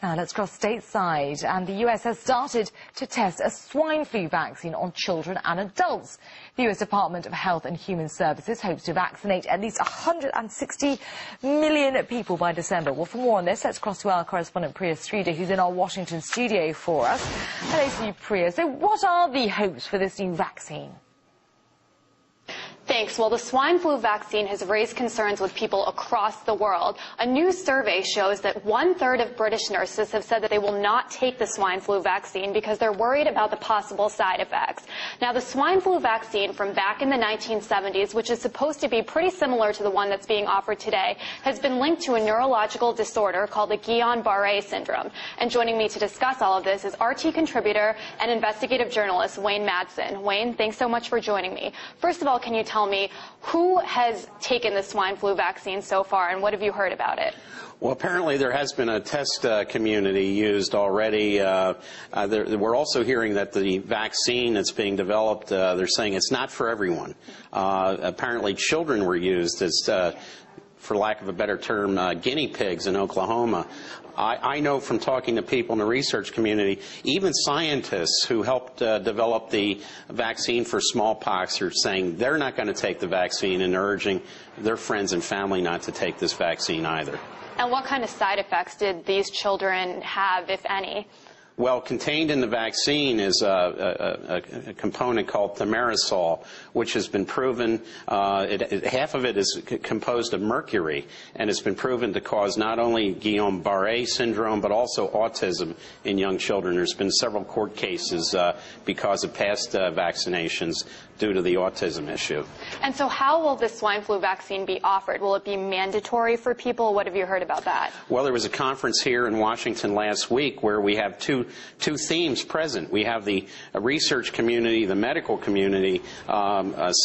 Now let's cross stateside, and the US has started to test a swine flu vaccine on children and adults. The US Department of Health and Human Services hopes to vaccinate at least 160 million people by December. Well, for more on this, let's cross to our correspondent Priya Sridhar, who's in our Washington studio for us. Hello to you, Priya. So what are the hopes for this new vaccine? Thanks. Well, the swine flu vaccine has raised concerns with people across the world. A new survey shows that 1/3 of British nurses have said that they will not take the swine flu vaccine because they're worried about the possible side effects. Now, the swine flu vaccine from back in the 1970s, which is supposed to be pretty similar to the one that's being offered today, has been linked to a neurological disorder called the Guillain-Barré syndrome. And joining me to discuss all of this is RT contributor and investigative journalist Wayne Madsen. Wayne, thanks so much for joining me. First of all, can you tell me who has taken the swine flu vaccine so far, and what have you heard about it? Well, apparently there has been a test community used already. We're also hearing that the vaccine that's being developed, they're saying it's not for everyone. Apparently children were used as, for lack of a better term, guinea pigs in Oklahoma. I know from talking to people in the research community, even scientists who helped develop the vaccine for smallpox are saying they're not going to take the vaccine and urging their friends and family not to take this vaccine either. And what kind of side effects did these children have, if any? Well, contained in the vaccine is a component called thimerosal, which has been proven, half of it is composed of mercury, and it's been proven to cause not only Guillain-Barré syndrome, but also autism in young children. There's been several court cases because of past vaccinations due to the autism issue. And so how will this swine flu vaccine be offered? Will it be mandatory for people? What have you heard about that? Well, there was a conference here in Washington last week where we have two themes present. We have the research community, the medical community,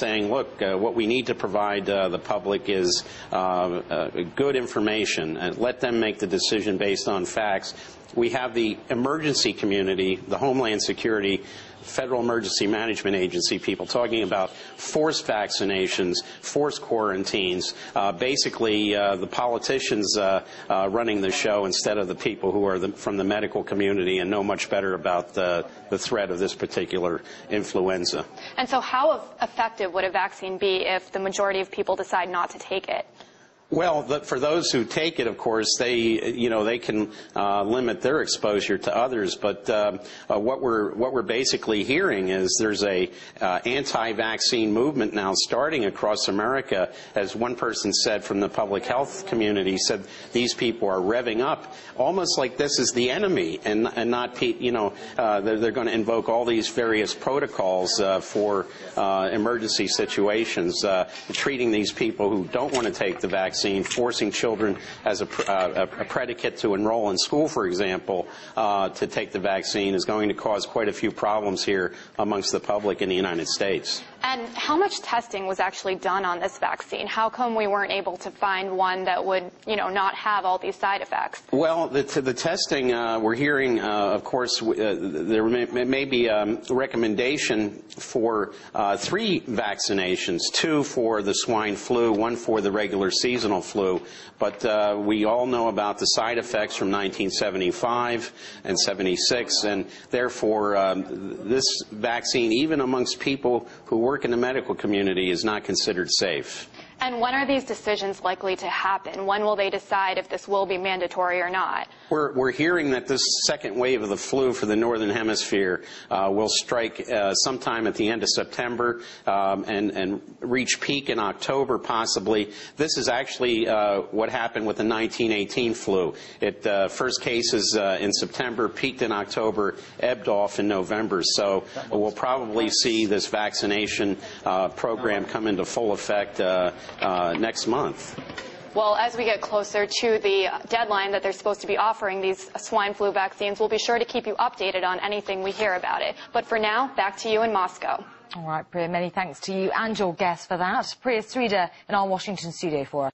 saying, look, what we need to provide the public is good information and let them make the decision based on facts. We have the emergency community, the Homeland Security, Federal Emergency Management Agency people talking about forced vaccinations, forced quarantines, basically the politicians running the show instead of the people who are from the medical community and know much better about the threat of this particular influenza. And so how effective would a vaccine be if the majority of people decide not to take it? Well, for those who take it, of course, they can limit their exposure to others. But what we're basically hearing is there's a anti-vaccine movement now starting across America. As one person said from the public health community, said these people are revving up, almost like this is the enemy, and not they're going to invoke all these various protocols for emergency situations, treating these people who don't want to take the vaccine. Forcing children as a predicate to enroll in school, for example, to take the vaccine is going to cause quite a few problems here amongst the public in the United States. And how much testing was actually done on this vaccine? How come we weren't able to find one that would, not have all these side effects? Well, the testing, we're hearing, of course, there may be a recommendation for 3 vaccinations, 2 for the swine flu, 1 for the regular seasonal flu. But we all know about the side effects from 1975 and 76, and therefore this vaccine, even amongst people who work in the medical community, is not considered safe. And when are these decisions likely to happen? When will they decide if this will be mandatory or not? We're hearing that this second wave of the flu for the Northern Hemisphere will strike sometime at the end of September and reach peak in October, possibly. This is actually what happened with the 1918 flu. First cases in September, peaked in October, ebbed off in November. So we'll probably see this vaccination program come into full effect next month. Well, as we get closer to the deadline that they're supposed to be offering these swine flu vaccines, we'll be sure to keep you updated on anything we hear about it. But for now, back to you in Moscow. All right, Priya, many thanks to you and your guests for that. Priya Sridhar in our Washington studio for us.